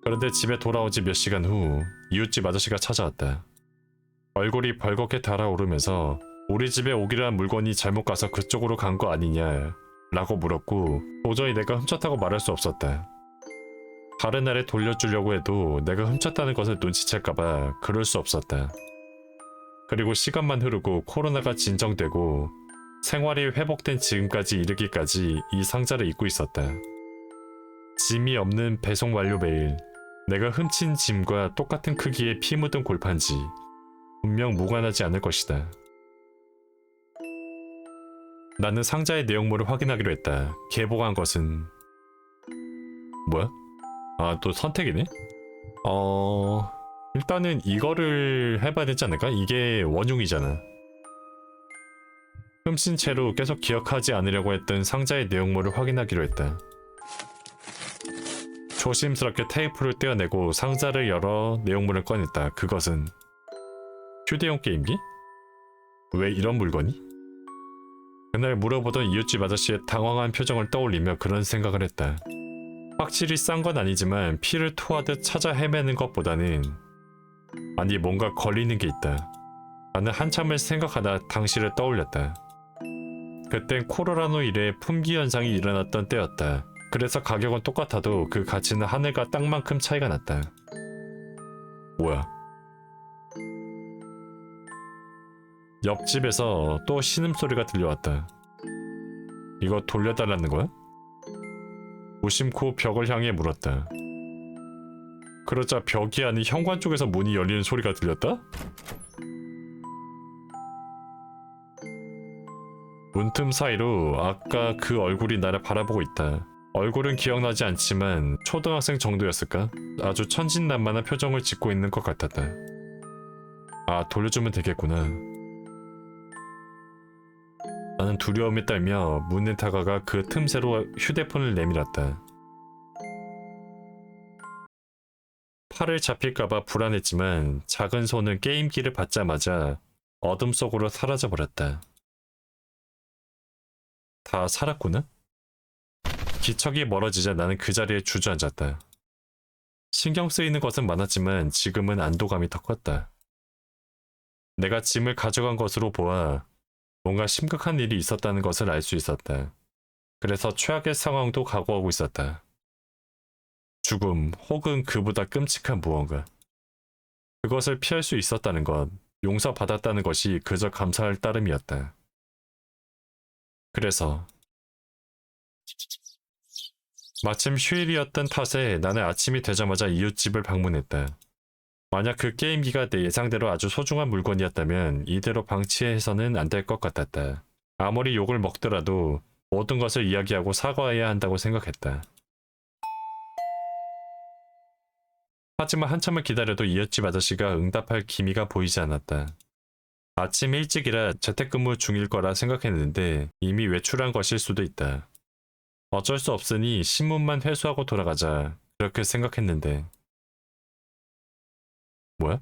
그런데 집에 돌아온 지 몇 시간 후 이웃집 아저씨가 찾아왔다. 얼굴이 벌겋게 달아오르면서 우리 집에 오기로 한 물건이 잘못 가서 그쪽으로 간 거 아니냐 라고 물었고 도저히 내가 훔쳤다고 말할 수 없었다. 다른 날에 돌려주려고 해도 내가 훔쳤다는 것을 눈치챌까봐 그럴 수 없었다. 그리고 시간만 흐르고 코로나가 진정되고 생활이 회복된 지금까지 이르기까지 이 상자를 잊고 있었다. 짐이 없는 배송 완료 메일. 내가 훔친 짐과 똑같은 크기의 피 묻은 골판지. 분명 무관하지 않을 것이다. 나는 상자의 내용물을 확인하기로 했다. 개봉한 것은... 뭐야? 아, 또 선택이네? 일단은 이거를 해봐야 되지 않을까? 이게 원흉이잖아. 훔친 채로 계속 기억하지 않으려고 했던 상자의 내용물을 확인하기로 했다. 조심스럽게 테이프를 떼어내고 상자를 열어 내용물을 꺼냈다. 그것은 휴대용 게임기? 왜 이런 물건이? 그날 물어보던 이웃집 아저씨의 당황한 표정을 떠올리며 그런 생각을 했다. 확실히 싼 건 아니지만 피를 토하듯 찾아 헤매는 것보다는 아니 뭔가 걸리는 게 있다. 나는 한참을 생각하다 당시를 떠올렸다. 그땐 코로나로 인해 품귀 현상이 일어났던 때였다. 그래서 가격은 똑같아도 그 가치는 하늘과 땅만큼 차이가 났다. 뭐야? 옆집에서 또 신음소리가 들려왔다. 이거 돌려달라는 거야? 무심코 벽을 향해 물었다. 그러자 벽이 아닌 현관 쪽에서 문이 열리는 소리가 들렸다? 문틈 사이로 아까 그 얼굴이 나를 바라보고 있다. 얼굴은 기억나지 않지만 초등학생 정도였을까? 아주 천진난만한 표정을 짓고 있는 것 같았다. 아, 돌려주면 되겠구나. 나는 두려움에 떨며 문에 다가가 그 틈새로 휴대폰을 내밀었다. 팔을 잡힐까봐 불안했지만 작은 손은 게임기를 받자마자 어둠 속으로 사라져버렸다. 다 살았구나? 기척이 멀어지자 나는 그 자리에 주저앉았다. 신경 쓰이는 것은 많았지만 지금은 안도감이 더 컸다. 내가 짐을 가져간 것으로 보아 뭔가 심각한 일이 있었다는 것을 알 수 있었다. 그래서 최악의 상황도 각오하고 있었다. 죽음 혹은 그보다 끔찍한 무언가. 그것을 피할 수 있었다는 것, 용서받았다는 것이 그저 감사할 따름이었다. 그래서 마침 휴일이었던 탓에 나는 아침이 되자마자 이웃집을 방문했다. 만약 그 게임기가 내 예상대로 아주 소중한 물건이었다면 이대로 방치해서는 안 될 것 같았다. 아무리 욕을 먹더라도 모든 것을 이야기하고 사과해야 한다고 생각했다. 하지만 한참을 기다려도 이웃집 아저씨가 응답할 기미가 보이지 않았다. 아침 일찍이라 재택근무 중일 거라 생각했는데 이미 외출한 것일 수도 있다. 어쩔 수 없으니 신문만 회수하고 돌아가자 그렇게 생각했는데 뭐야?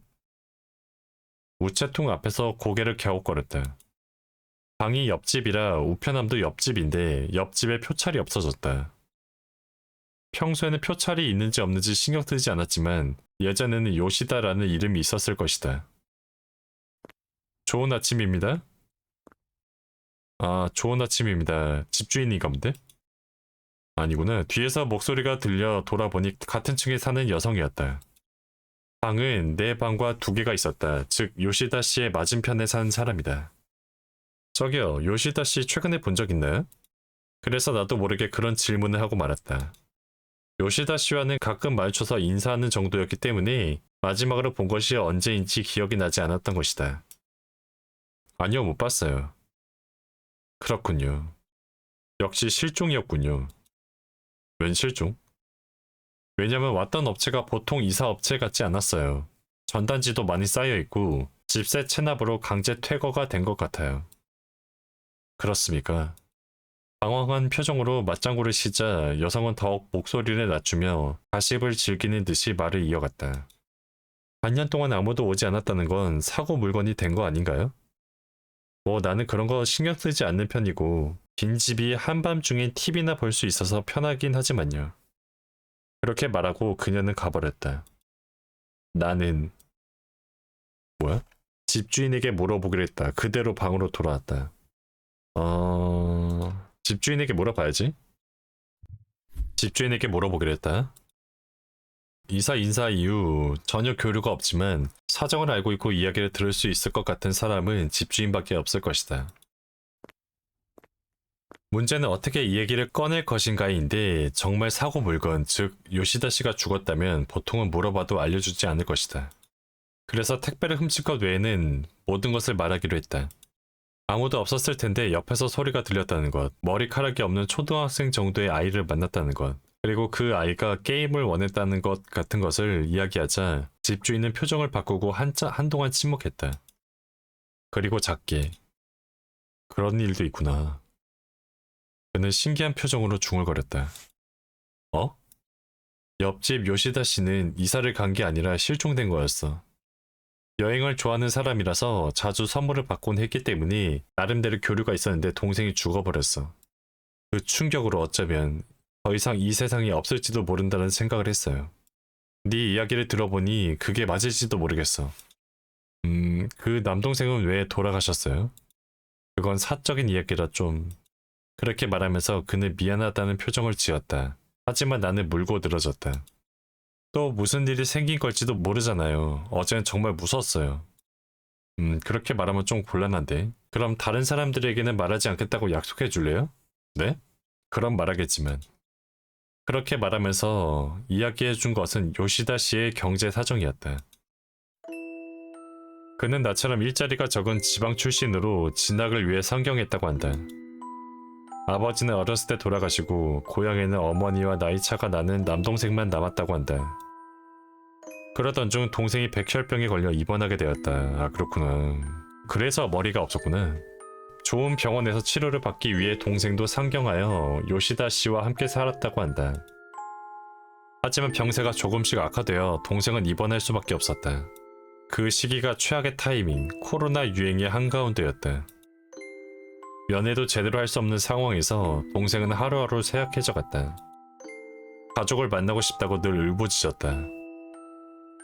우체통 앞에서 고개를 갸웃거렸다. 방이 옆집이라 우편함도 옆집인데 옆집에 표찰이 없어졌다. 평소에는 표찰이 있는지 없는지 신경 쓰지 않았지만 예전에는 요시다라는 이름이 있었을 것이다. 좋은 아침입니다. 아, 좋은 아침입니다. 집주인인가 본데? 아니구나. 뒤에서 목소리가 들려 돌아보니 같은 층에 사는 여성이었다. 방은 내 방과 두 개가 있었다. 즉 요시다 씨의 맞은편에 산 사람이다. 저기요, 요시다 씨 최근에 본 적 있나요? 그래서 나도 모르게 그런 질문을 하고 말았다. 요시다 씨와는 가끔 마주쳐서 인사하는 정도였기 때문에 마지막으로 본 것이 언제인지 기억이 나지 않았던 것이다. 아니요, 못 봤어요. 그렇군요. 역시 실종이었군요. 웬 실종? 왜냐면 왔던 업체가 보통 이사 업체 같지 않았어요. 전단지도 많이 쌓여있고 집세 체납으로 강제 퇴거가 된 것 같아요. 그렇습니까? 당황한 표정으로 맞장구를 치자 여성은 더욱 목소리를 낮추며 가십을 즐기는 듯이 말을 이어갔다. 반년 동안 아무도 오지 않았다는 건 사고 물건이 된 거 아닌가요? 뭐 나는 그런 거 신경 쓰지 않는 편이고 빈집이 한밤중에 TV나 볼 수 있어서 편하긴 하지만요. 그렇게 말하고 그녀는 가버렸다. 나는 뭐야? 집주인에게 물어보기로 했다. 그대로 방으로 돌아왔다. 집주인에게 물어봐야지. 집주인에게 물어보기로 했다. 이사 인사 이후 전혀 교류가 없지만 사정을 알고 있고 이야기를 들을 수 있을 것 같은 사람은 집주인밖에 없을 것이다. 문제는 어떻게 이 얘기를 꺼낼 것인가인데 정말 사고 물건, 즉 요시다 씨가 죽었다면 보통은 물어봐도 알려주지 않을 것이다. 그래서 택배를 훔칠 것 외에는 모든 것을 말하기로 했다. 아무도 없었을 텐데 옆에서 소리가 들렸다는 것, 머리카락이 없는 초등학생 정도의 아이를 만났다는 것, 그리고 그 아이가 게임을 원했다는 것 같은 것을 이야기하자 집주인은 표정을 바꾸고 한동안 침묵했다. 그리고 작게, 그런 일도 있구나. 그는 신기한 표정으로 중얼거렸다. 어? 옆집 요시다 씨는 이사를 간 게 아니라 실종된 거였어. 여행을 좋아하는 사람이라서 자주 선물을 받곤 했기 때문에 나름대로 교류가 있었는데 동생이 죽어버렸어. 그 충격으로 어쩌면 더 이상 이 세상에 없을지도 모른다는 생각을 했어요. 네 이야기를 들어보니 그게 맞을지도 모르겠어. 그 남동생은 왜 돌아가셨어요? 그건 사적인 이야기라 좀... 그렇게 말하면서 그는 미안하다는 표정을 지었다. 하지만 나는 물고 늘어졌다. 또 무슨 일이 생긴 걸지도 모르잖아요. 어제는 정말 무서웠어요. 그렇게 말하면 좀 곤란한데. 그럼 다른 사람들에게는 말하지 않겠다고 약속해 줄래요? 네? 그럼 말하겠지만. 그렇게 말하면서 이야기해 준 것은 요시다 씨의 경제 사정이었다. 그는 나처럼 일자리가 적은 지방 출신으로 진학을 위해 상경했다고 한다. 아버지는 어렸을 때 돌아가시고 고향에는 어머니와 나이 차가 나는 남동생만 남았다고 한다. 그러던 중 동생이 백혈병에 걸려 입원하게 되었다. 아, 그렇구나. 그래서 머리가 없었구나. 좋은 병원에서 치료를 받기 위해 동생도 상경하여 요시다 씨와 함께 살았다고 한다. 하지만 병세가 조금씩 악화되어 동생은 입원할 수밖에 없었다. 그 시기가 최악의 타이밍, 코로나 유행의 한가운데였다. 연애도 제대로 할 수 없는 상황에서 동생은 하루하루 쇠약해져 갔다. 가족을 만나고 싶다고 늘 울부짖었다.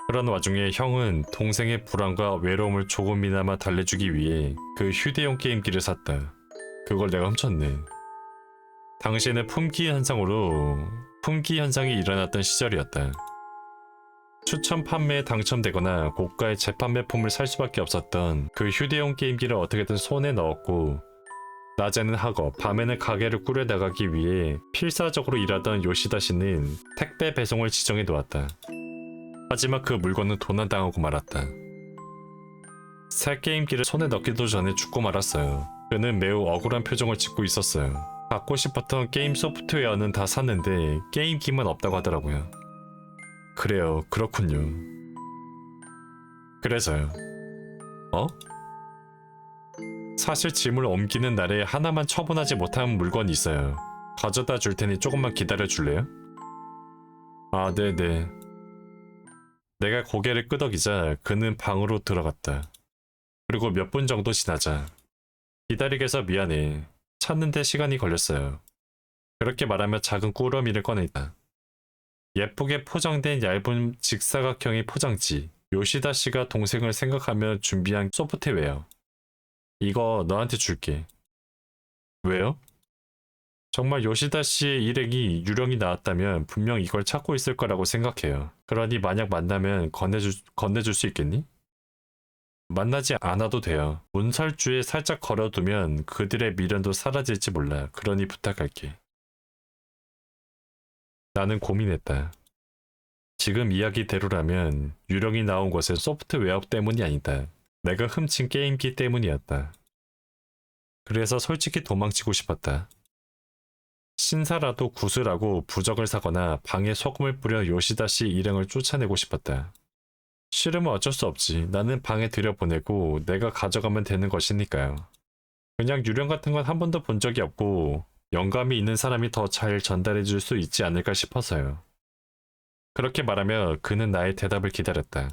그런 와중에 형은 동생의 불안과 외로움을 조금이나마 달래주기 위해 그 휴대용 게임기를 샀다. 그걸 내가 훔쳤네. 당시에는 품귀 현상이 일어났던 시절이었다. 추천 판매에 당첨되거나 고가의 재판매품을 살 수밖에 없었던 그 휴대용 게임기를 어떻게든 손에 넣었고 낮에는 학업, 밤에는 가게를 꾸려나가기 위해 필사적으로 일하던 요시다 씨는 택배 배송을 지정해 놓았다. 하지만 그 물건은 도난당하고 말았다. 새 게임기를 손에 넣기도 전에 죽고 말았어요. 그는 매우 억울한 표정을 짓고 있었어요. 갖고 싶었던 게임 소프트웨어는 다 샀는데 게임기만 없다고 하더라고요. 그래요, 그렇군요. 그래서요. 어? 사실 짐을 옮기는 날에 하나만 처분하지 못한 물건이 있어요. 가져다 줄 테니 조금만 기다려 줄래요? 아, 네네. 내가 고개를 끄덕이자 그는 방으로 들어갔다. 그리고 몇 분 정도 지나자 기다리게 해서 미안해. 찾는데 시간이 걸렸어요. 그렇게 말하며 작은 꾸러미를 꺼냈다. 예쁘게 포장된 얇은 직사각형의 포장지. 요시다 씨가 동생을 생각하며 준비한 소프트웨어. 이거 너한테 줄게. 왜요? 정말 요시다 씨의 일행이 유령이 나왔다면 분명 이걸 찾고 있을 거라고 생각해요. 그러니 만약 만나면 건네줄 수 있겠니? 만나지 않아도 돼요. 문설주에 살짝 걸어두면 그들의 미련도 사라질지 몰라. 그러니 부탁할게. 나는 고민했다. 지금 이야기대로라면 유령이 나온 것은 소프트웨어 때문이 아니다. 내가 훔친 게임기 때문이었다. 그래서 솔직히 도망치고 싶었다. 신사라도 구슬하고 부적을 사거나 방에 소금을 뿌려 요시다 씨 일행을 쫓아내고 싶었다. 싫으면 어쩔 수 없지. 나는 방에 들여보내고 내가 가져가면 되는 것이니까요. 그냥 유령 같은 건 한 번도 본 적이 없고 영감이 있는 사람이 더 잘 전달해 줄 수 있지 않을까 싶어서요. 그렇게 말하며 그는 나의 대답을 기다렸다.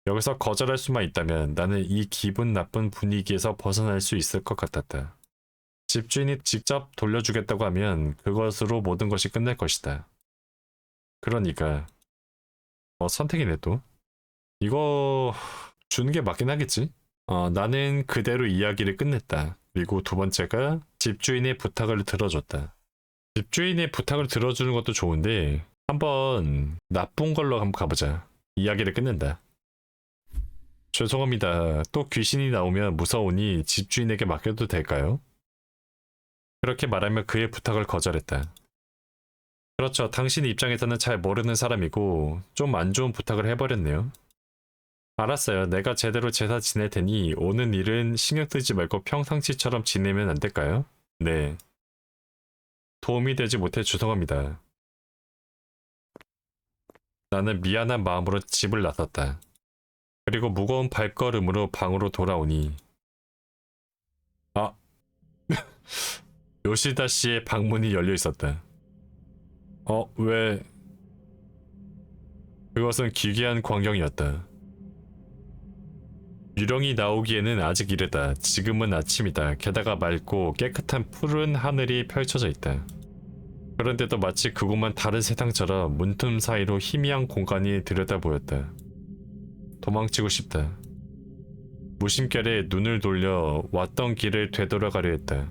여기서 거절할 수만 있다면 나는 이 기분 나쁜 분위기에서 벗어날 수 있을 것 같았다. 집주인이 직접 돌려주겠다고 하면 그것으로 모든 것이 끝날 것이다. 그러니까 선택이네 또. 이거 주는 게 맞긴 하겠지? 나는 그대로 이야기를 끝냈다. 그리고 두 번째가 집주인의 부탁을 들어줬다. 집주인의 부탁을 들어주는 것도 좋은데 한번 나쁜 걸로 한번 가보자. 이야기를 끝낸다. 죄송합니다. 또 귀신이 나오면 무서우니 집주인에게 맡겨도 될까요? 그렇게 말하며 그의 부탁을 거절했다. 그렇죠. 당신 입장에서는 잘 모르는 사람이고 좀 안 좋은 부탁을 해버렸네요. 알았어요. 내가 제대로 제사 지낼 테니 오는 일은 신경 쓰지 말고 평상시처럼 지내면 안 될까요? 네. 도움이 되지 못해 죄송합니다. 나는 미안한 마음으로 집을 나섰다. 그리고 무거운 발걸음으로 방으로 돌아오니 아, 요시다 씨의 방문이 열려 있었다. 왜? 그것은 기괴한 광경이었다. 유령이 나오기에는 아직 이르다. 지금은 아침이다. 게다가 맑고 깨끗한 푸른 하늘이 펼쳐져 있다. 그런데도 마치 그곳만 다른 세상처럼 문틈 사이로 희미한 공간이 들여다 보였다. 도망치고 싶다. 무심결에 눈을 돌려 왔던 길을 되돌아가려 했다.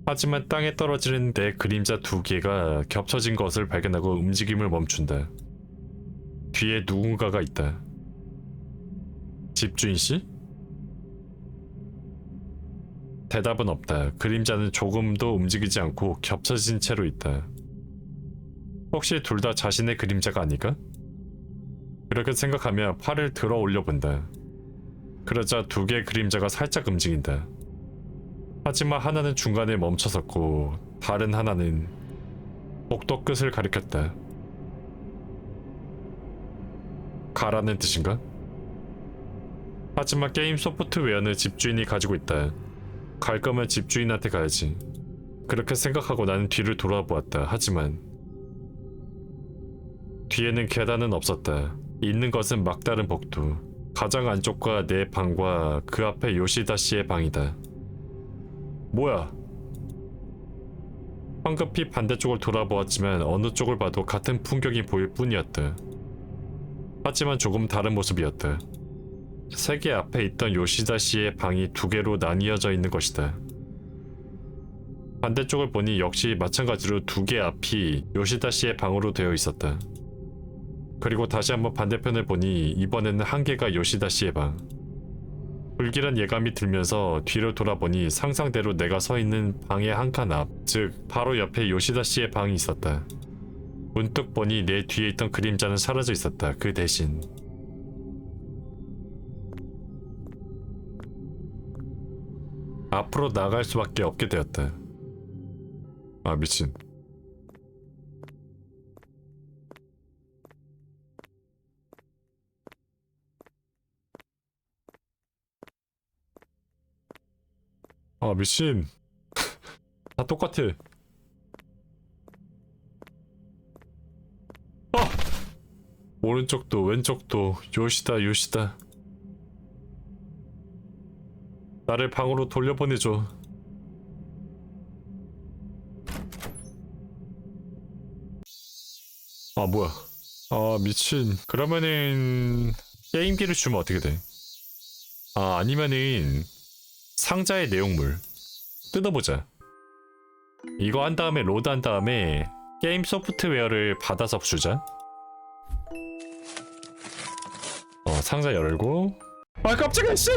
하지만 땅에 떨어지는 내 그림자 두 개가 겹쳐진 것을 발견하고 움직임을 멈춘다. 뒤에 누군가가 있다. 집주인 씨? 대답은 없다. 그림자는 조금도 움직이지 않고 겹쳐진 채로 있다. 혹시 둘 다 자신의 그림자가 아닐까? 그렇게 생각하며 팔을 들어 올려본다. 그러자 두 개의 그림자가 살짝 움직인다. 하지만 하나는 중간에 멈춰섰고 다른 하나는 복도 끝을 가리켰다. 가라는 뜻인가? 하지만 게임 소프트웨어는 집주인이 가지고 있다. 갈 거면 집주인한테 가야지. 그렇게 생각하고 나는 뒤를 돌아보았다. 하지만 뒤에는 계단은 없었다. 있는 것은 막다른 복도. 가장 안쪽과 내 방과 그 앞에 요시다 씨의 방이다. 뭐야? 황급히 반대쪽을 돌아보았지만 어느 쪽을 봐도 같은 풍경이 보일 뿐이었다. 하지만 조금 다른 모습이었다. 세계 앞에 있던 요시다 씨의 방이 두 개로 나뉘어져 있는 것이다. 반대쪽을 보니 역시 마찬가지로 두 개 앞이 요시다 씨의 방으로 되어 있었다. 그리고 다시 한번 반대편을 보니 이번에는 한 개가 요시다 씨의 방. 불길한 예감이 들면서 뒤로 돌아보니 상상대로 내가 서 있는 방의 한 칸 앞, 즉 바로 옆에 요시다 씨의 방이 있었다. 문득 보니 내 뒤에 있던 그림자는 사라져 있었다. 그 대신 앞으로 나갈 수밖에 없게 되었다. 아, 미친. 아, 미친. 다 똑같아. 아! 오른쪽도 왼쪽도 요시다 요시다. 나를 방으로 돌려보내줘. 아, 뭐야. 아, 미친. 그러면은 게임기를 주면 어떻게 돼? 아, 아니면은 상자의 내용물 뜯어보자. 이거 한 다음에 로드 한 다음에 게임 소프트웨어를 받아서 주자. 상자 열고. 아, 깜짝이야, 씨!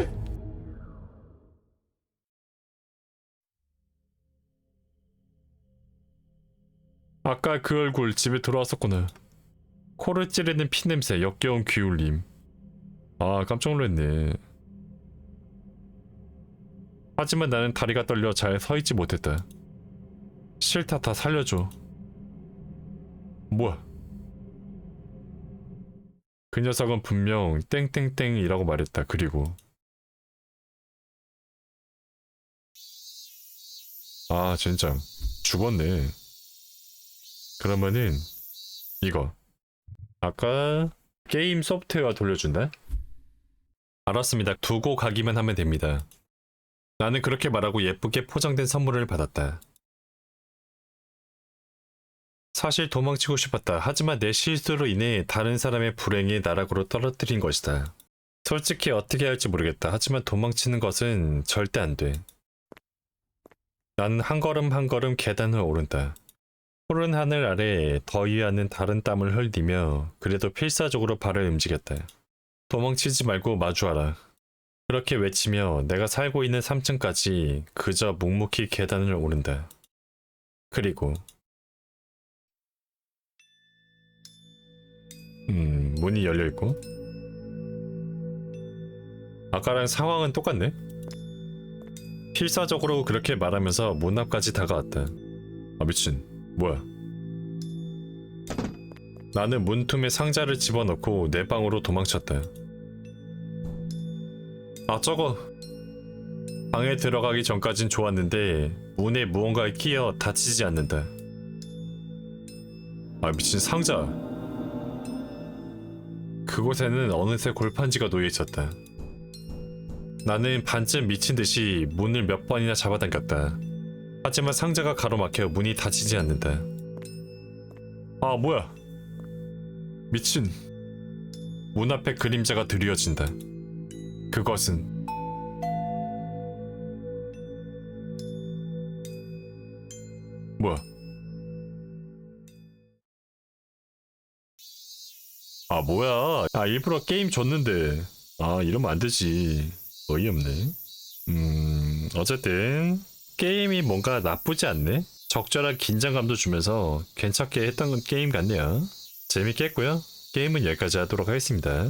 아까 그 얼굴 집에 들어왔었구나. 코를 찌르는 피냄새, 역겨운 귀울림. 아, 깜짝 놀랐네. 하지만 나는 다리가 떨려 잘 서있지 못했다. 싫다, 다 살려줘. 뭐야? 그 녀석은 분명 땡땡땡이라고 말했다. 그리고 아, 진짜 죽었네. 그러면은 이거 아까 게임 소프트웨어 돌려준다? 알았습니다. 두고 가기만 하면 됩니다. 나는 그렇게 말하고 예쁘게 포장된 선물을 받았다. 사실 도망치고 싶었다. 하지만 내 실수로 인해 다른 사람의 불행이 나락으로 떨어뜨린 것이다. 솔직히 어떻게 할지 모르겠다. 하지만 도망치는 것은 절대 안 돼. 나는 한 걸음 한 걸음 계단을 오른다. 푸른 하늘 아래 더위 않는 다른 땀을 흘리며 그래도 필사적으로 발을 움직였다. 도망치지 말고 마주하라. 그렇게 외치며 내가 살고 있는 3층까지 그저 묵묵히 계단을 오른다. 그리고 문이 열려있고 아까랑 상황은 똑같네? 필사적으로 그렇게 말하면서 문 앞까지 다가왔다. 아 미친 뭐야. 나는 문틈에 상자를 집어넣고 내 방으로 도망쳤다. 아 저거 방에 들어가기 전까진 좋았는데 문에 무언가가 끼어 닫히지 않는다. 아 미친 상자. 그곳에는 어느새 골판지가 놓여 있었다. 나는 반쯤 미친 듯이 문을 몇 번이나 잡아당겼다. 하지만 상자가 가로막혀 문이 닫히지 않는다. 아 뭐야. 미친. 문 앞에 그림자가 드리워진다. 그것은 뭐야. 아 뭐야. 아 일부러 게임 줬는데. 아 이러면 안 되지. 어이없네. 어쨌든 게임이 뭔가 나쁘지 않네. 적절한 긴장감도 주면서 괜찮게 했던 게임 같네요. 재밌게 했고요. 게임은 여기까지 하도록 하겠습니다.